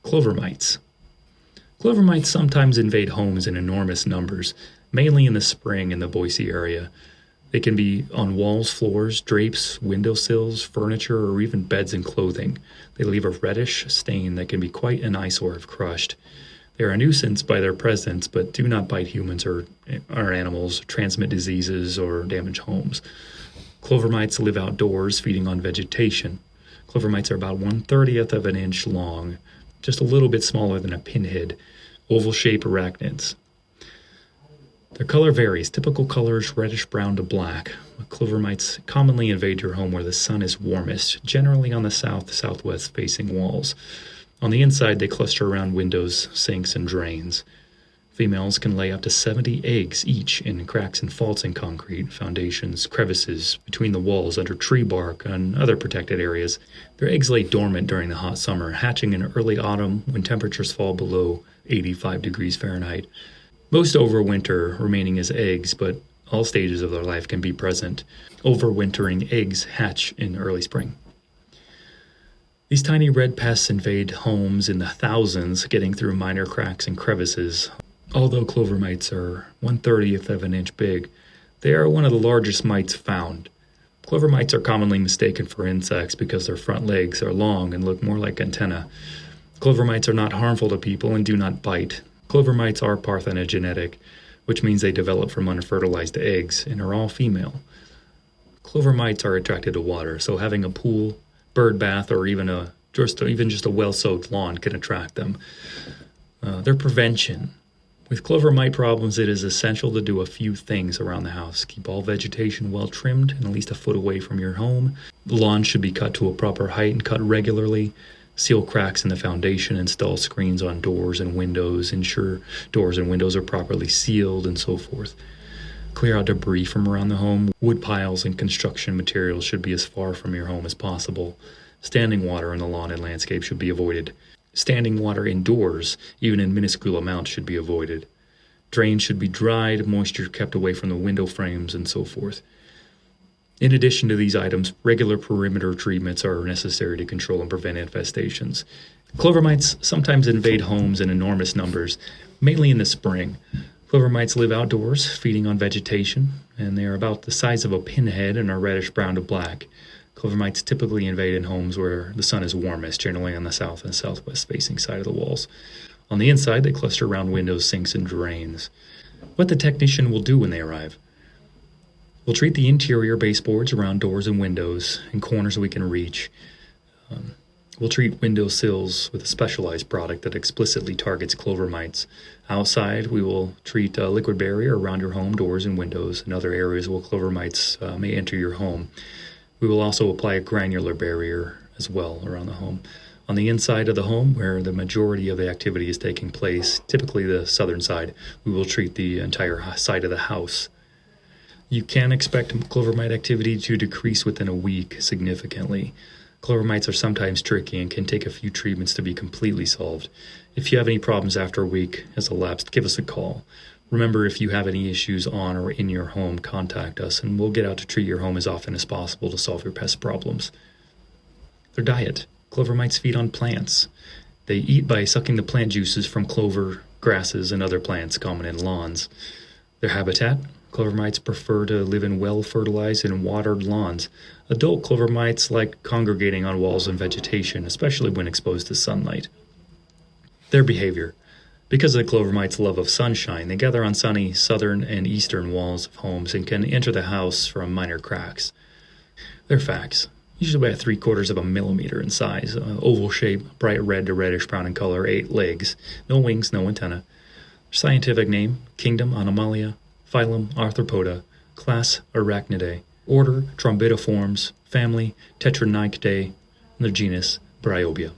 Clovermites. Clovermites sometimes invade homes in enormous numbers, mainly in the spring in the Boise area. They can be on walls, floors, drapes, windowsills, furniture, or even beds and clothing. They leave a reddish stain that can be quite an eyesore if crushed. They are a nuisance by their presence, but do not bite humans or animals, transmit diseases, or damage homes. Clovermites live outdoors, feeding on vegetation. Clovermites are about 1/30th of an inch long, just a little bit smaller than a pinhead, oval-shaped arachnids. Their color varies. Typical colors reddish-brown to black. Clovermites commonly invade your home where the sun is warmest, generally on the south-southwest facing walls. On the inside, they cluster around windows, sinks, and drains. Females can lay up to 70 eggs each in cracks and faults in concrete, foundations, crevices, between the walls, under tree bark, and other protected areas. Their eggs lay dormant during the hot summer, hatching in early autumn when temperatures fall below 85 degrees Fahrenheit. Most overwinter, remaining as eggs, but all stages of their life can be present. Overwintering eggs hatch in early spring. These tiny red pests invade homes in the thousands, getting through minor cracks and crevices. Although clovermites are 1/30th of an inch big, they are one of the largest mites found. Clovermites are commonly mistaken for insects because their front legs are long and look more like antennae. Clovermites are not harmful to people and do not bite. Clovermites are parthenogenetic, which means they develop from unfertilized eggs and are all female. Clovermites are attracted to water, so having a pool, bird bath, or even just a well-soaked lawn can attract them. Their prevention. With clovermite problems, it is essential to do a few things around the house. Keep all vegetation well trimmed and at least a foot away from your home. The lawn should be cut to a proper height and cut regularly. Seal cracks in the foundation, install screens on doors and windows, ensure doors and windows are properly sealed, and so forth. Clear out debris from around the home. Wood piles and construction materials should be as far from your home as possible. Standing water in the lawn and landscape should be avoided. Standing water indoors, even in minuscule amounts, should be avoided. Drains should be dried, moisture kept away from the window frames, and so forth. In addition to these items, regular perimeter treatments are necessary to control and prevent infestations. Clovermites sometimes invade homes in enormous numbers, mainly in the spring. Clovermites live outdoors, feeding on vegetation, and they are about the size of a pinhead and are reddish-brown to black. Clovermites typically invade in homes where the sun is warmest, generally on the south and southwest facing side of the walls. On the inside, they cluster around windows, sinks, and drains. What the technician will do when they arrive. We'll treat the interior baseboards around doors and windows and corners we can reach. We'll treat window sills with a specialized product that explicitly targets clovermites. Outside, we will treat a liquid barrier around your home, doors and windows, and other areas where clovermites may enter your home. We will also apply a granular barrier as well around the home. On the inside of the home, where the majority of the activity is taking place, typically the southern side, we will treat the entire side of the house. You can expect clovermite activity to decrease within a week significantly. Clovermites are sometimes tricky and can take a few treatments to be completely solved. If you have any problems after a week has elapsed, give us a call. Remember, if you have any issues on or in your home, contact us, and we'll get out to treat your home as often as possible to solve your pest problems. Their diet. Clovermites feed on plants. They eat by sucking the plant juices from clover, grasses, and other plants common in lawns. Their habitat. Clovermites prefer to live in well-fertilized and watered lawns. Adult clovermites like congregating on walls and vegetation, especially when exposed to sunlight. Their behavior. Because of the clovermites' love of sunshine, they gather on sunny southern and eastern walls of homes and can enter the house from minor cracks. Their facts. Usually about 3/4 of a millimeter in size, oval shape, bright red to reddish brown in color, 8 legs, no wings, no antenna. Scientific name, Kingdom Anomalia, Phylum Arthropoda, Class Arachnidae, Order Trombidiformes, Family Tetranicidae, and the genus Bryobia.